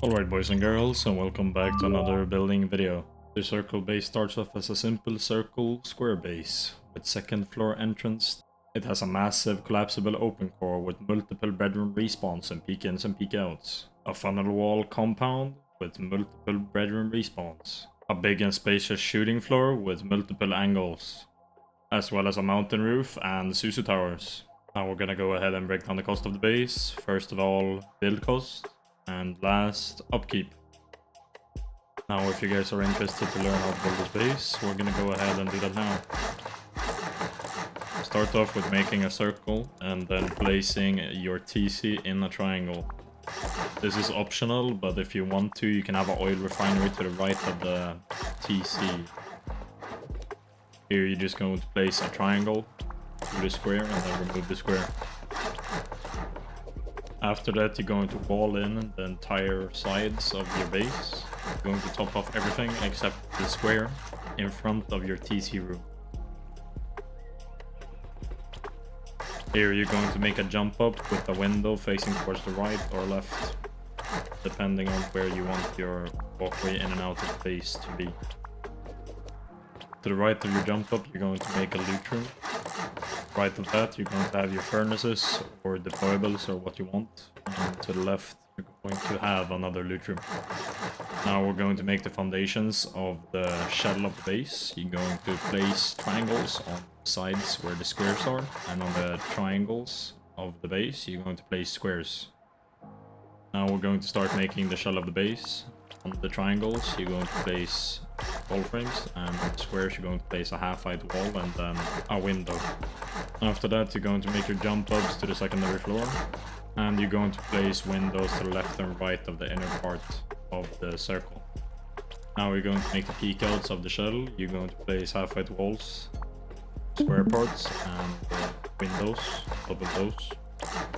Alright boys and girls, and welcome back to another building video. The circle base starts off as a simple circle square base with second floor entrance. It has a massive collapsible open core with multiple bedroom respawns and peek ins and peek outs. A funnel wall compound with multiple bedroom respawns. A big and spacious shooting floor with multiple angles. As well as a mountain roof and Susu towers. Now we're gonna go ahead and break down the cost of the base. First of all, build cost. And last, upkeep. Now if you guys are interested to learn how to build this base, we're gonna go ahead and do that now. Start off with making a circle and then placing your TC in a triangle. This is optional, but if you want to, you can have an oil refinery to the right of the TC. Here you're just going to place a triangle to the square and then remove the square. After that, you're going to wall in the entire sides of your base. You're going to top off everything except the square in front of your TC room. Here you're going to make a jump up with a window facing towards the right or left, depending on where you want your walkway in and out of the base to be. To the right of your jump up, you're going to make a loot room. Right of that, you're going to have your furnaces or deployables or what you want. And to the left, you're going to have another loot room. Now we're going to make the foundations of the shell of the base. You're going to place triangles on the sides where the squares are. And on the triangles of the base, you're going to place squares. Now we're going to start making the shell of the base. On the triangles, you're going to place wall frames, and on the squares, you're going to place a half-height wall and then a window. After that, you're going to make your jump ups to the secondary floor, and you're going to place windows to the left and right of the inner part of the circle. Now we're going to make the peek outs of the shell. You're going to place half-height walls, square parts, and windows on top of those.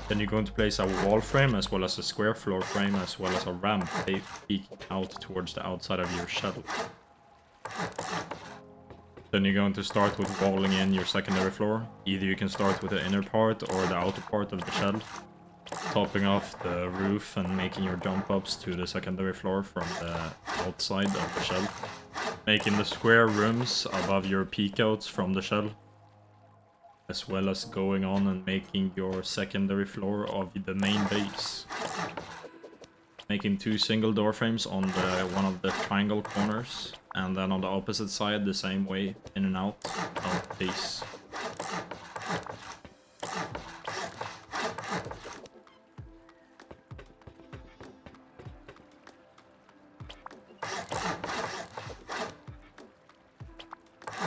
Then you're going to place a wall frame as well as a square floor frame as well as a ramp peeking out towards the outside of your shell. Then you're going to start with walling in your secondary floor. Either you can start with the inner part or the outer part of the shell, topping off the roof and making your jump ups to the secondary floor from the outside of the shell, making the square rooms above your peek outs from the shell, as well as going on and making your secondary floor of the main base. Making two single door frames on one of the triangle corners, and then on the opposite side the same way in and out of the base.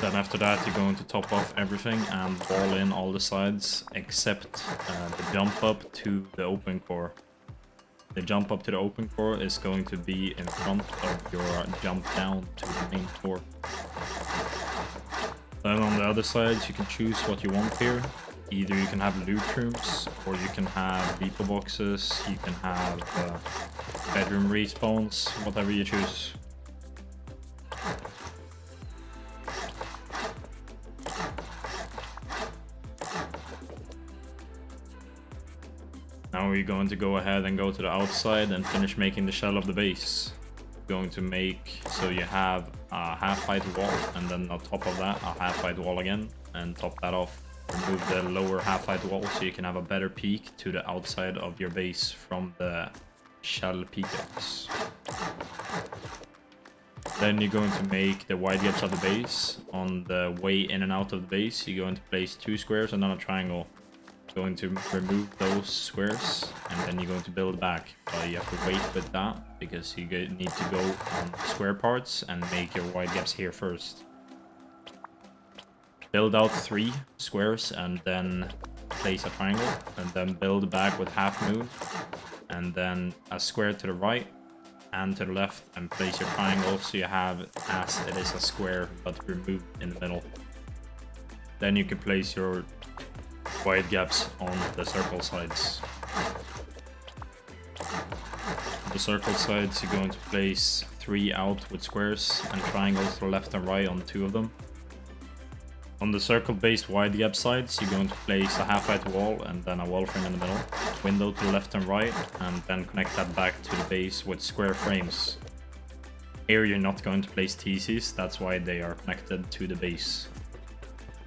Then after that, you're going to top off everything and wall in all the sides except the jump up to the open core. The jump up to the open core is going to be in front of your jump down to the main core. Then on the other sides, you can choose what you want here. Either you can have loot rooms, or you can have depot boxes, you can have bedroom respawns, whatever you choose. Now we're going to go ahead and go to the outside and finish making the shell of the base. Going to make so you have a half-height wall, and then on top of that a half-height wall again, and top that off. Remove the lower half-height wall so you can have a better peek to the outside of your base from the shell peek outs. Then you're going to make the wide gaps of the base. On the way in and out of the base, you're going to place two squares and then a triangle. Going to remove those squares, and then you're going to build back, but you have to wait with that because you need to go on square parts and make your wide gaps here first. Build out 3 squares and then place a triangle, and then build back with half moon, and then a square to the right and to the left, and place your triangle so you have as it is a square but removed in the middle. Then you can place your wide gaps on the circle sides. On the circle sides, you're going to place 3 out with squares and triangles to the left and right on 2 of them. On the circle-based Widegap sides, you're going to place a half-height wall and then a wall frame in the middle, window to the left and right, and then connect that back to the base with square frames. Here you're not going to place TCs, that's why they are connected to the base.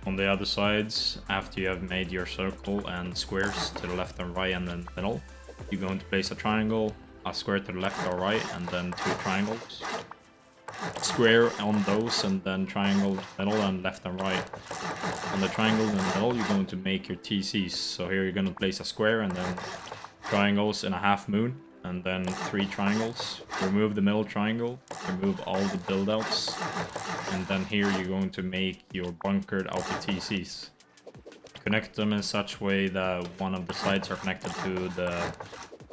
On the other sides, after you have made your circle and squares to the left and right and then middle, you're going to place a triangle, a square to the left or right, and then 2 triangles. Square on those and then triangle middle and left and right. On the triangle in the middle you're going to make your TCs. So here you're going to place a square and then triangles in a half moon and then 3 triangles. Remove the middle triangle, remove all the build outs, and then here you're going to make your bunkered outer TCs. Connect them in such way that one of the sides are connected to the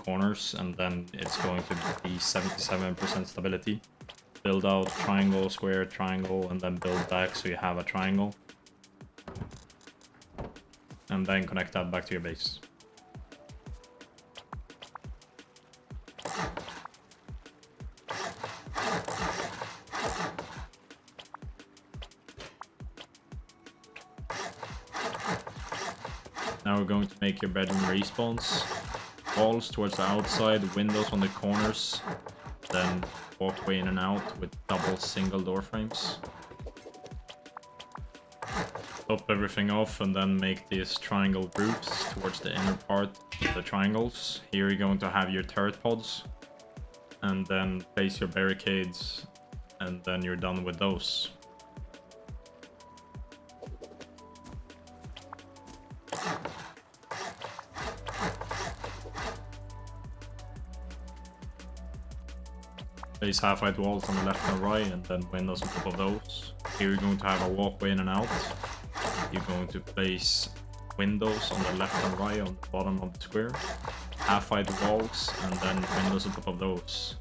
corners and then it's going to be 77% stability. Build out triangle, square, triangle, and then build back so you have a triangle. And then connect that back to your base. Now we're going to make your bedroom respawns. Walls towards the outside, windows on the corners, then walkway in and out with double single door frames. Top everything off and then make these triangle roofs towards the inner part of the triangles. Here you're going to have your turret pods and then place your barricades and then you're done with those. Place half-height walls on the left and right and then windows on top of those. Here you're going to have a walkway in and out. You're going to place windows on the left and right on the bottom of the square. Half-height walls and then windows on top of those.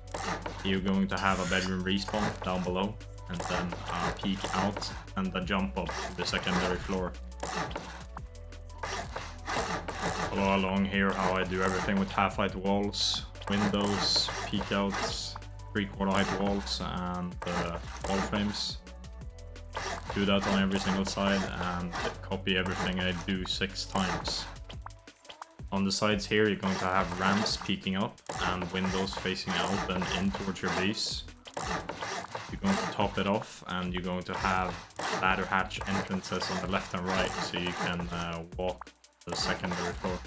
You're going to have a bedroom respawn down below and then a peek out and a jump up to the secondary floor. Follow along here how I do everything with half-height walls, windows, peek outs, 3/4 height walls and wall frames. Do that on every single side and copy everything I do 6 times. On the sides here you're going to have ramps peeking up and windows facing out and in towards your base. You're going to top it off and you're going to have ladder hatch entrances on the left and right so you can walk the secondary floor.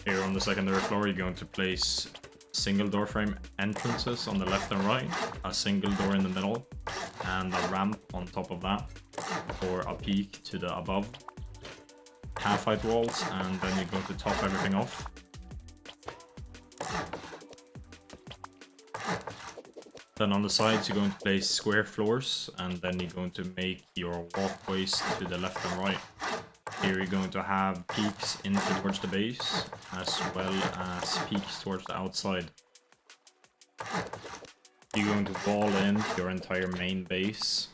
Here on the secondary floor you're going to place single door frame entrances on the left and right, a single door in the middle, and a ramp on top of that for a peak to the above. Half-height walls and then you're going to top everything off. Then on the sides you're going to place square floors and then you're going to make your walkways to the left and right. Here you're going to have peaks in towards the base, as well as peaks towards the outside. You're going to wall in your entire main base,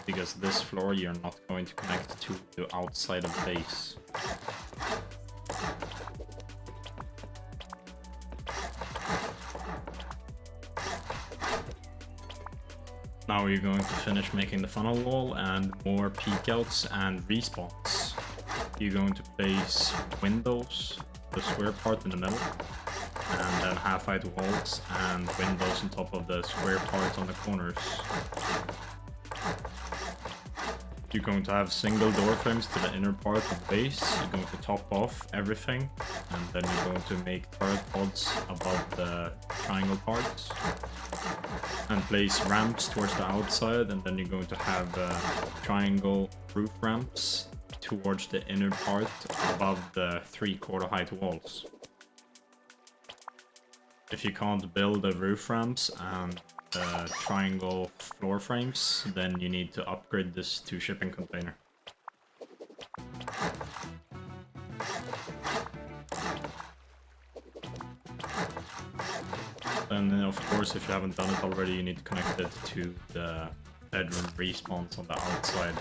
because this floor you're not going to connect to the outside of the base. Now you're going to finish making the funnel wall and more peek outs and respawns. You're going to place windows, the square part in the middle, and then half-height walls and windows on top of the square part on the corners. You're going to have single door frames to the inner part of the base. You're going to top off everything, and then you're going to make turret pods above the triangle parts. And place ramps towards the outside, and then you're going to have triangle roof ramps towards the inner part above the 3/4 height walls. If you can't build the roof ramps and the triangle floor frames, then you need to upgrade this to shipping container. And then of course, if you haven't done it already, you need to connect it to the bedroom respawns on the outside.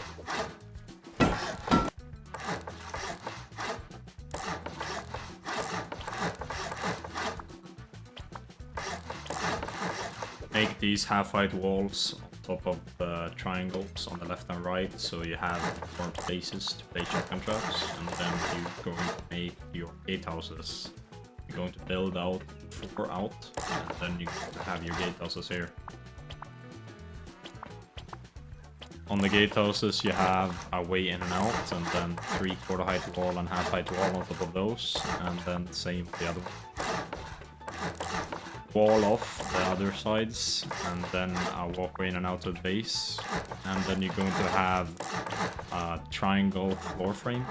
Make these half-height walls on top of the triangles on the left and right, so you have more places to place shotgun traps, and then you're going to make your gatehouses. You're going to build out 4 out, and then you're going to have your gatehouses here. On the gatehouses you have a way in and out, and then 3/4 height wall and half height wall on top of those, and then same the other one. Wall off the other sides, and then a walkway in and out of the base, and then you're going to have a triangle floor frame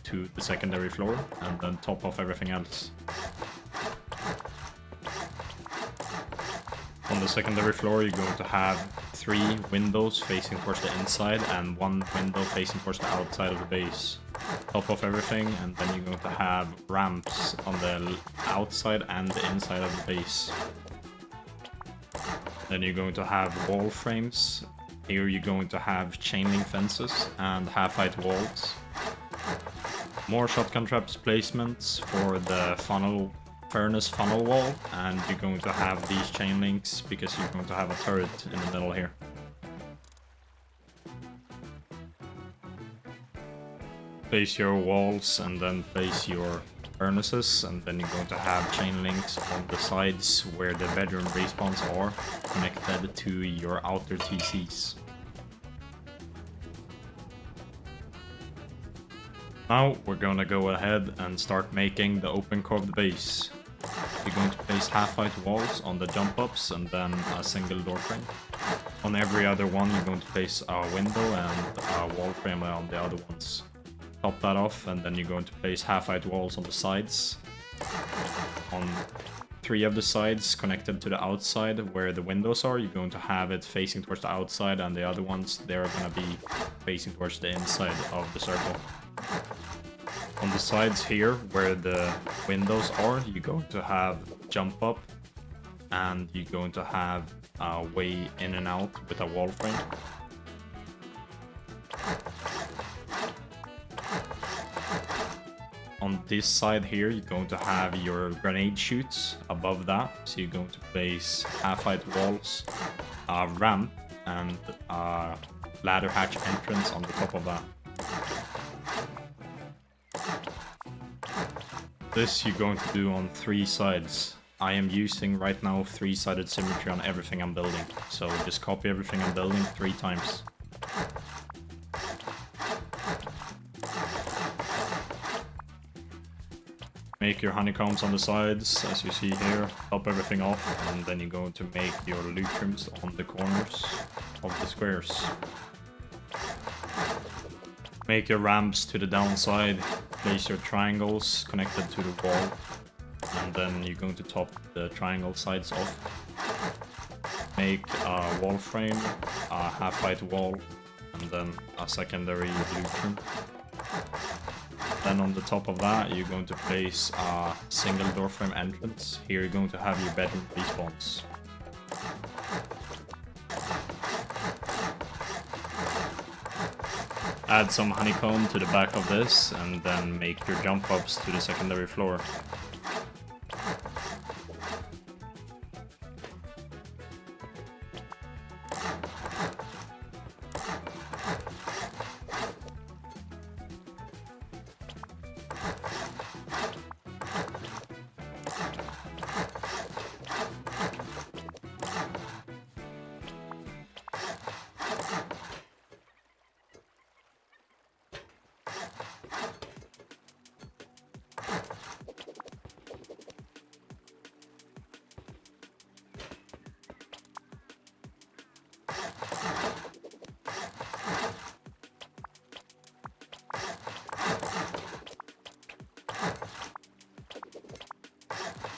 to the secondary floor, and then top off everything else. On the secondary floor you're going to have 3 windows facing towards the inside and 1 window facing towards the outside of the base. Top off everything, and then you're going to have ramps on the outside and the inside of the base. Then you're going to have wall frames. Here you're going to have chain link fences and half-height walls. More shotgun traps placements for the furnace funnel wall, and you're going to have these chain links because you're going to have a turret in the middle here. Place your walls and then place your furnaces, and then you're going to have chain links on the sides where the bedroom respawns are connected to your outer TCs. Now we're going to go ahead and start making the open core of the base. You're going to place half-height walls on the jump ups and then a single door frame. On every other one you're going to place a window and a wall frame on the other ones. Top that off, and then you're going to place half-height walls on the sides. On 3 of the sides connected to the outside where the windows are, you're going to have it facing towards the outside, and the other ones, they're going to be facing towards the inside of the circle. On the sides here where the windows are, you're going to have jump up, and you're going to have a way in and out with a wall frame. On this side here, you're going to have your grenade chutes above that. So you're going to place half-height walls, a ramp, and a ladder hatch entrance on the top of that. This you're going to do on 3 sides. I am using right now 3-sided symmetry on everything I'm building. So just copy everything I'm building 3 times. Make your honeycombs on the sides, as you see here, top everything off, and then you're going to make your loot trims on the corners of the squares. Make your ramps to the downside, place your triangles connected to the wall, and then you're going to top the triangle sides off. Make a wall frame, a half-height wall, and then a secondary loot trim. Then on the top of that, you're going to place a single door frame entrance. Here you're going to have your bedroom respawns. Add some honeycomb to the back of this, and then make your jump ups to the secondary floor.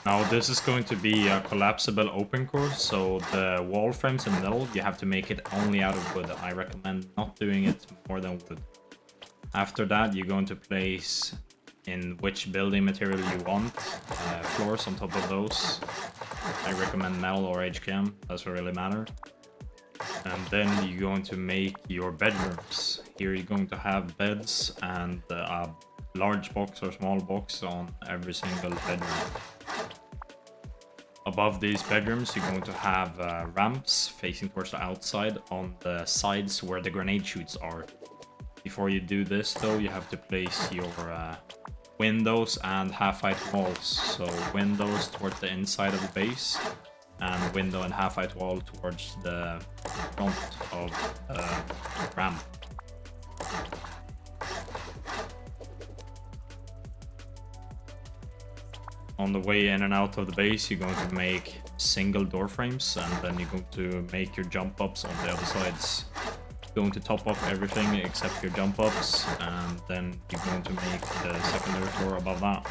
Now this is going to be a collapsible open core, so the wall frames in the middle, you have to make it only out of wood. I recommend not doing it more than wood. After that, you're going to place in which building material you want, floors on top of those. I recommend metal or HKM, doesn't really matter. And then you're going to make your bedrooms. Here you're going to have beds and a large box or small box on every single bedroom. Above these bedrooms, you're going to have ramps facing towards the outside on the sides where the grenade chutes are. Before you do this, though, you have to place your windows and half-height walls. So windows towards the inside of the base, and window and half-height wall towards the front of the ramp. On the way in and out of the base, you're going to make single door frames, and then you're going to make your jump ups on the other sides. You're going to top off everything except your jump ups, and then you're going to make the secondary floor above that.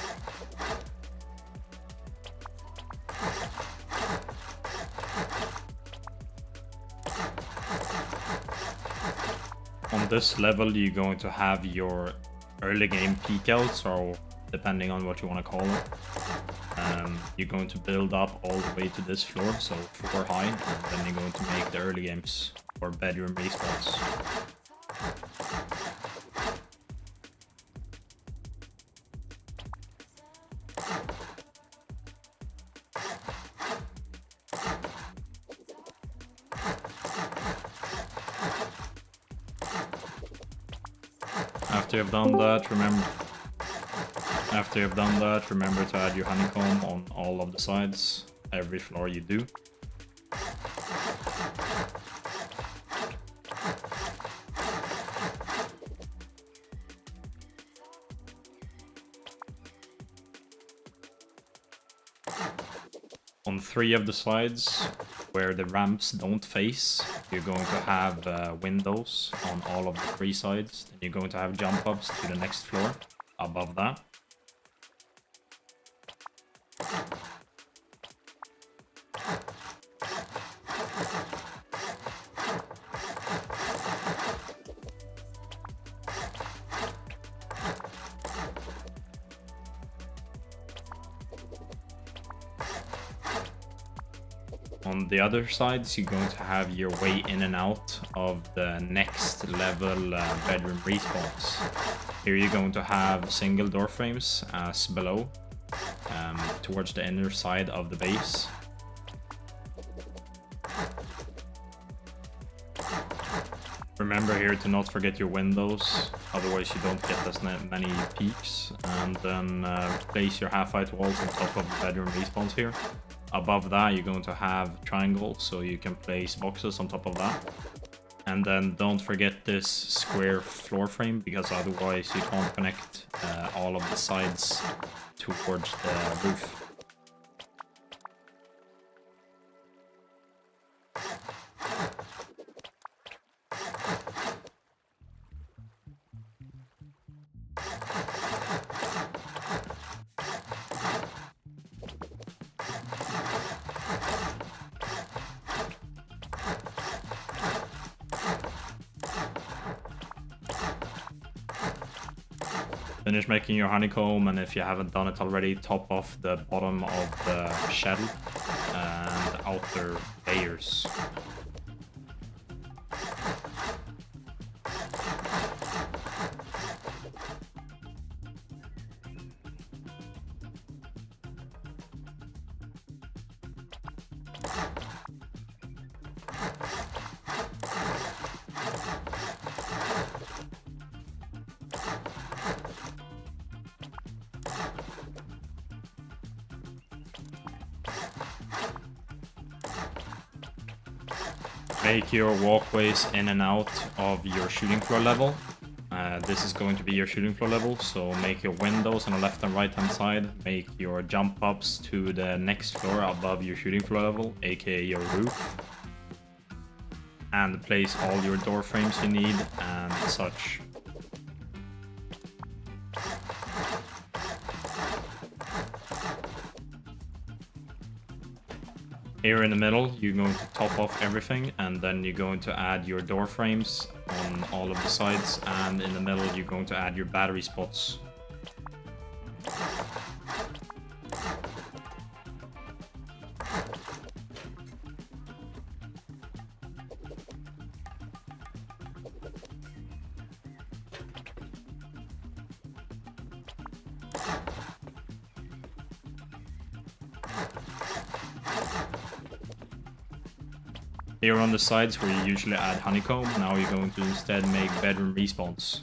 On this level, you're going to have your early game peek outs, or depending on what you want to call it. You're going to build up all the way to this floor, so 4 high, and then you're going to make the early games or bedroom respawns. After you've done that, remember to add your honeycomb on all of the sides, every floor you do. On 3 of the sides, where the ramps don't face, you're going to have windows on all of the 3 sides. Then you're going to have jump ups to the next floor above that. On the other sides, you're going to have your way in and out of the next level bedroom respawns. Here you're going to have single door frames as below, towards the inner side of the base. Remember here to not forget your windows, otherwise you don't get as many peaks. And then place your half-height walls on top of the bedroom respawns here. Above that, you're going to have triangles, so you can place boxes on top of that. And then don't forget this square floor frame, because otherwise you can't connect all of the sides towards the roof. Finish making your honeycomb, and if you haven't done it already, top off the bottom of the shell and outer layers. Make your walkways in and out of your shooting floor level. This is going to be your shooting floor level, so make your windows on the left and right hand side. Make your jump ups to the next floor above your shooting floor level, aka your roof. And place all your door frames you need and such. Here in the middle, you're going to top off everything, and then you're going to add your door frames on all of the sides, and in the middle you're going to add your battery spots. Here on the sides where you usually add honeycomb, now you're going to instead make bedroom respawns.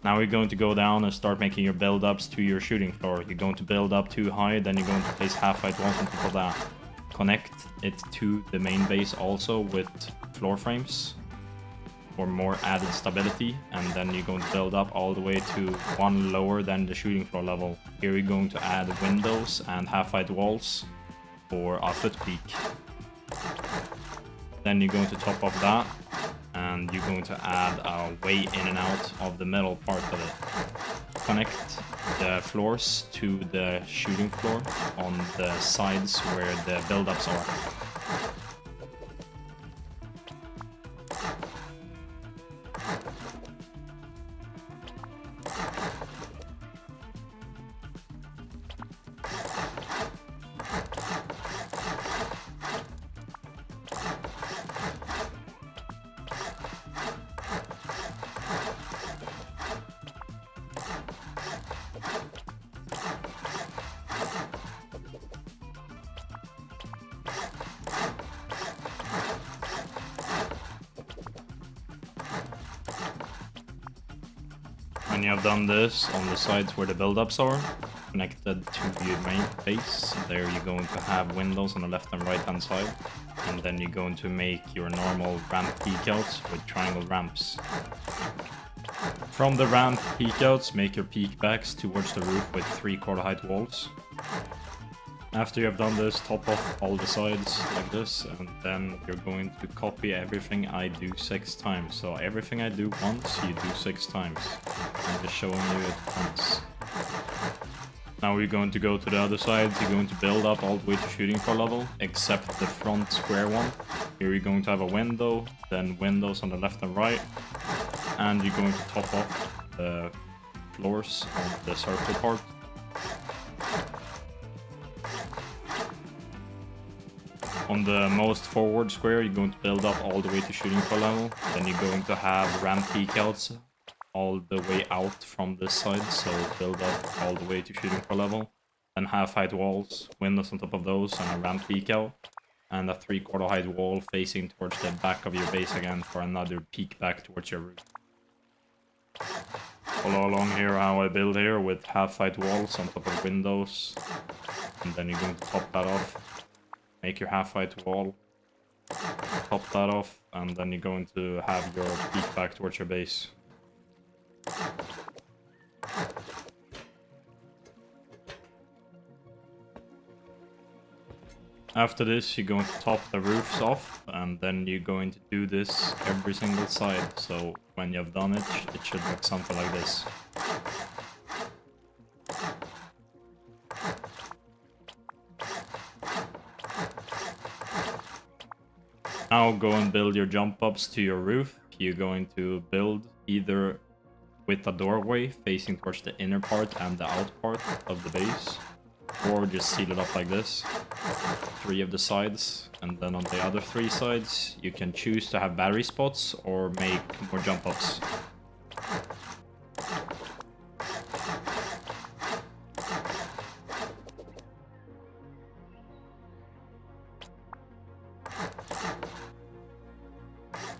Now you're going to go down and start making your build-ups to your shooting floor. You're going to build up too high, then you're going to place half-height walls on top of that. Connect it to the main base also with floor frames for more added stability, and then you're going to build up all the way to one lower than the shooting floor level. Here you're going to add windows and half-height walls for a foot peak. Then you're going to top up that, and you're going to add a way in and out of the middle part of it. Connect the floors to the shooting floor on the sides where the build-ups are. When you have done this on the sides where the build-ups are, connected to your main base, there you're going to have windows on the left and right hand side, and then you're going to make your normal ramp peekouts with triangle ramps. From the ramp peekouts, make your peek backs towards the roof with 3/4 height walls. After you have done this, top off all the sides like this, and then you're going to copy everything I do 6 times. So everything I do once, you do 6 times. I'm just showing you it once. Now we're going to go to the other sides. You're going to build up all the way to shooting floor level, except the front square one. Here you're going to have a window, then windows on the left and right, and you're going to top off the floors on the circle part. On the most forward square, you're going to build up all the way to shooting floor level. Then you're going to have ramp peekouts all the way out from this side, so build up all the way to shooting floor level. Then half-height walls, windows on top of those, and a ramp peekout. And a 3/4 height wall facing towards the back of your base again for another peek back towards your roof. Follow along here how I build here with half-height walls on top of windows. And then you're going to top that off. Make your half-height wall, top that off, and then you're going to have your peek back towards your base. After this, you're going to top the roofs off, and then you're going to do this every single side. So when you have done it, it should look something like this. Now go and build your jump ups to your roof. You're going to build either with a doorway facing towards the inner part and the out part of the base, or just seal it up like this. 3 of the sides, and then on the other 3 sides you can choose to have battery spots or make more jump ups.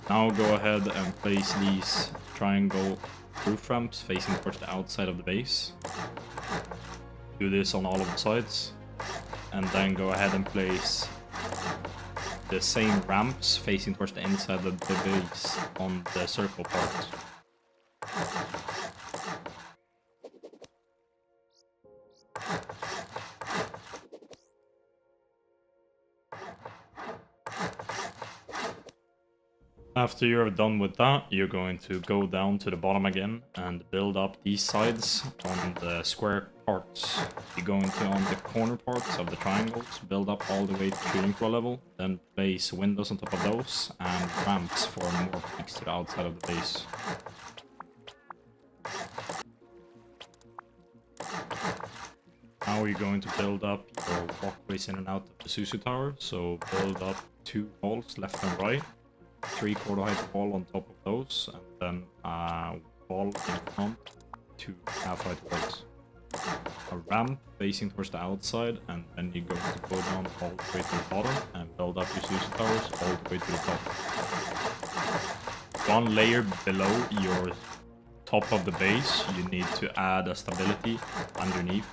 Now go ahead and place these triangle roof ramps facing towards the outside of the base. Do this on all of the sides. And then go ahead and place the same ramps facing towards the inside of the base on the circle part. After you're done with that, you're going to go down to the bottom again and build up these sides on the square parts. You're going to, on the corner parts of the triangles, build up all the way to shooting floor level, then place windows on top of those and ramps for more peaks to the outside of the base. Now you're going to build up your walkways in and out of the Susu Tower, so build up 2 walls left and right. 3/4 height wall on top of those, and then a wall in front, 2 half-height walls. a ramp facing towards the outside, and then you're going to go down all the way to the bottom and build up your sushi towers all the way to the top. One layer below your top of the base, you need to add a stability underneath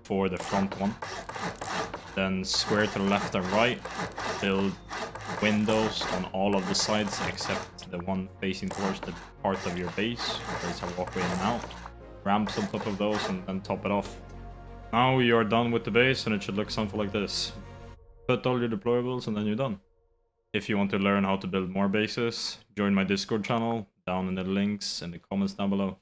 for the front one. Then square to the left and right, build windows on all of the sides except the one facing towards the part of your base where it's a walkway in and out. Ramps on top of those and then top it off. Now you're done with the base and it should look something like this. Put all your deployables and then you're done. If you want to learn how to build more bases, join my Discord channel down in the links in the comments down below.